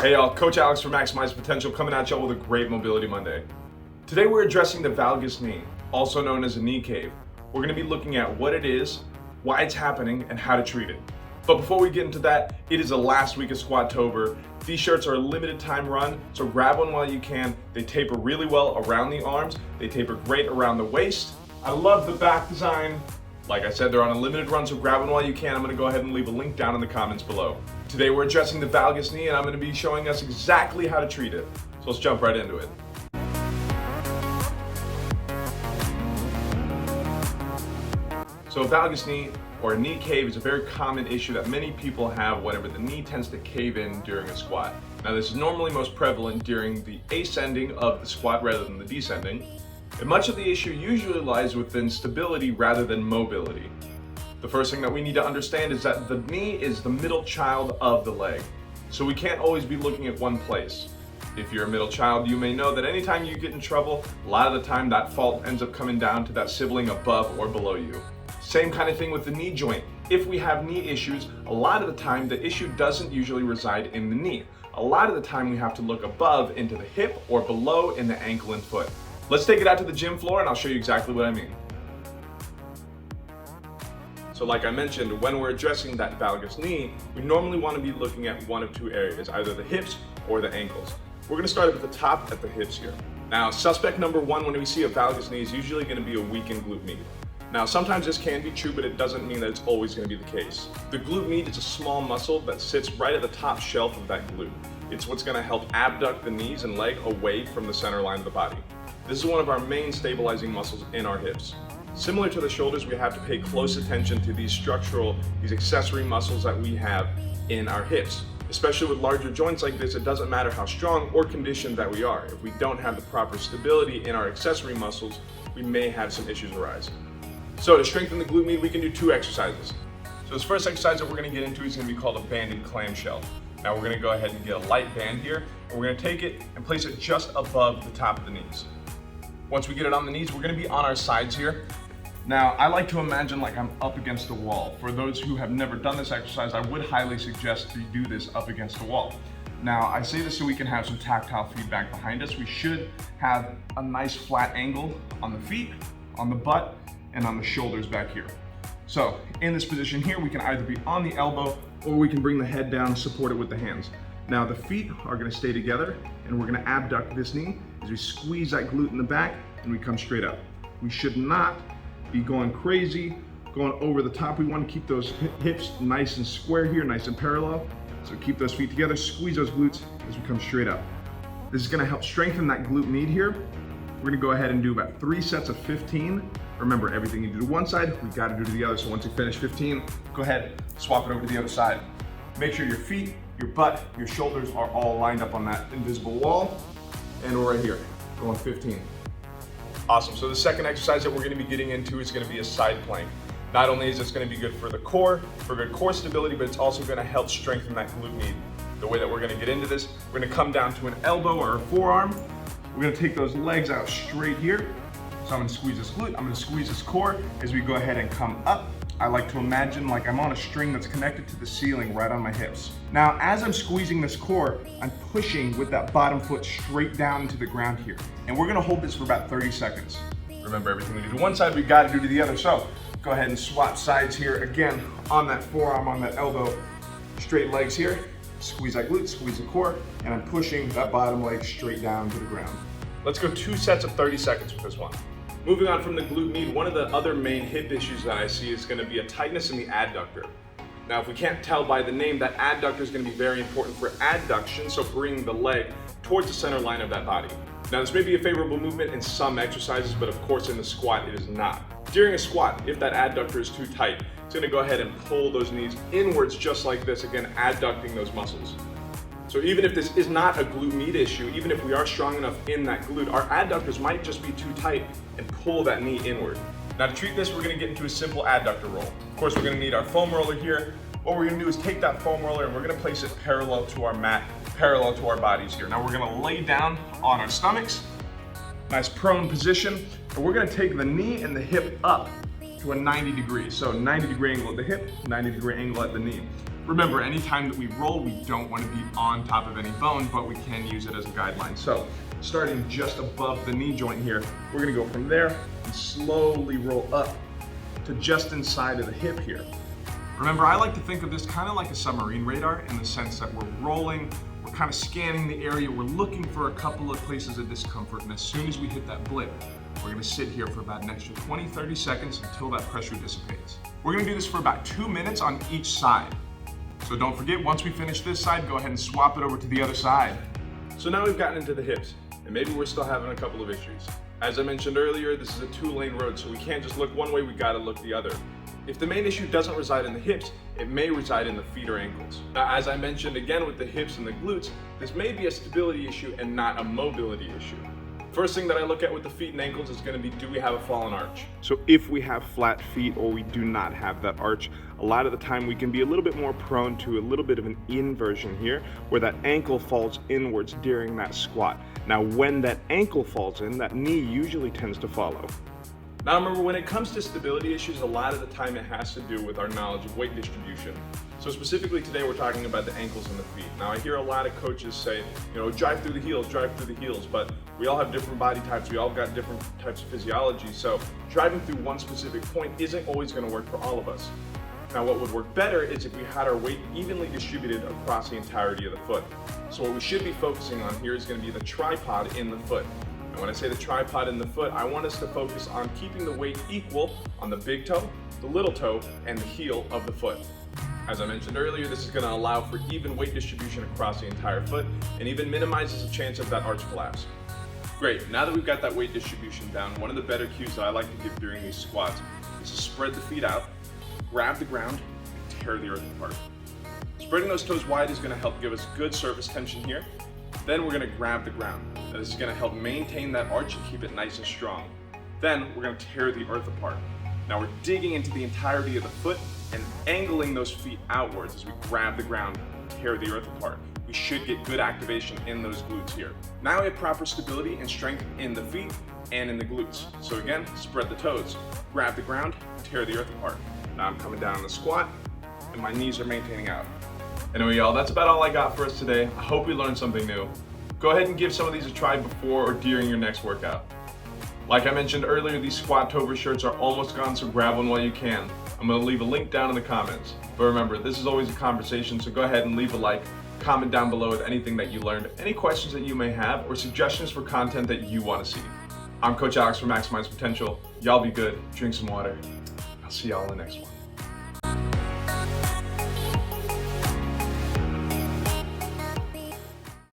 Hey y'all, Coach Alex from Maximize Potential coming at y'all with a great Mobility Monday. Today we're addressing the valgus knee, also known as a knee cave. We're going to be looking at what it is, why it's happening, and how to treat it. But before we get into that, it is the last week of Squattober. These shirts are a limited time run, so grab one while you can. They taper really well around the arms. They taper great around the waist. I love the back design. Like I said, they're on a limited run, so grab one while you can. I'm going to go ahead and leave a link down in the comments below. Today we're addressing the valgus knee, and I'm going to be showing us exactly how to treat it. So let's jump right into it. So a valgus knee or a knee cave is a very common issue that many people have whenever the knee tends to cave in during a squat. Now this is normally most prevalent during the ascending of the squat rather than the descending, and much of the issue usually lies within stability rather than mobility. The first thing that we need to understand is that the knee is the middle child of the leg, so we can't always be looking at one place. If you're a middle child, you may know that anytime you get in trouble, a lot of the time that fault ends up coming down to that sibling above or below you. Same kind of thing with the knee joint. If we have knee issues, a lot of the time the issue doesn't usually reside in the knee. A lot of the time we have to look above into the hip or below in the ankle and foot. Let's take it out to the gym floor and I'll show you exactly what I mean. So like I mentioned, when we're addressing that valgus knee, we normally want to be looking at one of two areas, either the hips or the ankles. We're going to start at the top at the hips here. Now, suspect number one when we see a valgus knee is usually going to be a weakened glute med. Now, sometimes this can be true, but it doesn't mean that it's always going to be the case. The glute med is a small muscle that sits right at the top shelf of that glute. It's what's going to help abduct the knees and leg away from the center line of the body. This is one of our main stabilizing muscles in our hips. Similar to the shoulders, we have to pay close attention to these accessory muscles that we have in our hips. Especially with larger joints like this, it doesn't matter how strong or conditioned that we are. If we don't have the proper stability in our accessory muscles, we may have some issues arise. So to strengthen the glute med, we can do two exercises. So this first exercise that we're going to get into is going to be called a banded clamshell. Now we're going to go ahead and get a light band here, and we're going to take it and place it just above the top of the knees. Once we get it on the knees, we're going to be on our sides here. Now, I like to imagine like I'm up against the wall. For those who have never done this exercise, I would highly suggest to do this up against the wall. Now, I say this so we can have some tactile feedback behind us. We should have a nice flat angle on the feet, on the butt, and on the shoulders back here. So, in this position here, we can either be on the elbow or we can bring the head down, support it with the hands. Now, the feet are gonna stay together, and we're gonna abduct this knee as we squeeze that glute in the back and we come straight up. We should not be going crazy, going over the top. We want to keep those hips nice and square here, nice and parallel. So keep those feet together, squeeze those glutes as we come straight up. This is going to help strengthen that glute med here. We're going to go ahead and do about 3 sets of 15. Remember, everything you do to one side, we got to do to the other. So once you finish 15, go ahead, swap it over to the other side. Make sure your feet, your butt, your shoulders are all lined up on that invisible wall. And we're right here, going 15. Awesome, so the second exercise that we're gonna be getting into is gonna be a side plank. Not only is this gonna be good for the core, for good core stability, but it's also gonna help strengthen that glute med. The way that we're gonna get into this, we're gonna come down to an elbow or a forearm. We're gonna take those legs out straight here. So I'm gonna squeeze this glute, I'm gonna squeeze this core as we go ahead and come up. I like to imagine like I'm on a string that's connected to the ceiling right on my hips. Now, as I'm squeezing this core, I'm pushing with that bottom foot straight down into the ground here. And we're gonna hold this for about 30 seconds. Remember, everything we do to one side, we gotta do to the other. So go ahead and swap sides here. Again, on that forearm, on that elbow, straight legs here. Squeeze that glute, squeeze the core, and I'm pushing that bottom leg straight down to the ground. Let's go 2 sets of 30 seconds with this one. Moving on from the glute med, one of the other main hip issues that I see is going to be a tightness in the adductor. Now, if we can't tell by the name, that adductor is going to be very important for adduction, so bringing the leg towards the center line of that body. Now, this may be a favorable movement in some exercises, but of course in the squat it is not. During a squat, if that adductor is too tight, it's going to go ahead and pull those knees inwards just like this, again, adducting those muscles. So even if this is not a glute med issue, even if we are strong enough in that glute, our adductors might just be too tight and pull that knee inward. Now to treat this, we're gonna get into a simple adductor roll. Of course, we're gonna need our foam roller here. What we're gonna do is take that foam roller and we're gonna place it parallel to our mat, parallel to our bodies here. Now we're gonna lay down on our stomachs, nice prone position, and we're gonna take the knee and the hip up to a 90 degrees. So 90-degree angle at the hip, 90-degree angle at the knee. Remember, anytime that we roll, we don't want to be on top of any bone, but we can use it as a guideline. So, starting just above the knee joint here, we're gonna go from there and slowly roll up to just inside of the hip here. Remember, I like to think of this kind of like a submarine radar in the sense that we're rolling, we're kind of scanning the area, we're looking for a couple of places of discomfort, and as soon as we hit that blip, we're gonna sit here for about an extra 20-30 seconds until that pressure dissipates. We're gonna do this for about 2 minutes on each side. So don't forget, once we finish this side, go ahead and swap it over to the other side. So now we've gotten into the hips, and maybe we're still having a couple of issues. As I mentioned earlier, this is a 2-lane road, so we can't just look one way, we gotta look the other. If the main issue doesn't reside in the hips, it may reside in the feet or ankles. Now, as I mentioned again with the hips and the glutes, this may be a stability issue and not a mobility issue. First thing that I look at with the feet and ankles is going to be, do we have a fallen arch? So if we have flat feet or we do not have that arch, a lot of the time we can be a little bit more prone to a little bit of an inversion here, where that ankle falls inwards during that squat. Now when that ankle falls in, that knee usually tends to follow. Now remember, when it comes to stability issues, a lot of the time it has to do with our knowledge of weight distribution. So specifically today we're talking about the ankles and the feet. Now I hear a lot of coaches say, drive through the heels, but we all have different body types, we all got different types of physiology, so driving through one specific point isn't always going to work for all of us. Now what would work better is if we had our weight evenly distributed across the entirety of the foot. So what we should be focusing on here is going to be the tripod in the foot. And when I say the tripod in the foot, I want us to focus on keeping the weight equal on the big toe, the little toe, and the heel of the foot. As I mentioned earlier, this is going to allow for even weight distribution across the entire foot and even minimizes the chance of that arch collapse. Great, now that we've got that weight distribution down, one of the better cues that I like to give during these squats is to spread the feet out, grab the ground, and tear the earth apart. Spreading those toes wide is going to help give us good surface tension here. Then we're going to grab the ground. Now this is going to help maintain that arch and keep it nice and strong. Then we're going to tear the earth apart. Now we're digging into the entirety of the foot and angling those feet outwards as we grab the ground and tear the earth apart. We should get good activation in those glutes here. Now we have proper stability and strength in the feet and in the glutes. So again, spread the toes, grab the ground, tear the earth apart. Now I'm coming down on the squat and my knees are maintaining out. Anyway, y'all, that's about all I got for us today. I hope we learned something new. Go ahead and give some of these a try before or during your next workout. Like I mentioned earlier, these Squat-Tober shirts are almost gone, so grab one while you can. I'm going to leave a link down in the comments. But remember, this is always a conversation, so go ahead and leave a like, comment down below with anything that you learned, any questions that you may have, or suggestions for content that you want to see. I'm Coach Alex from Maximize Potential. Y'all be good, drink some water. I'll see y'all in the next one.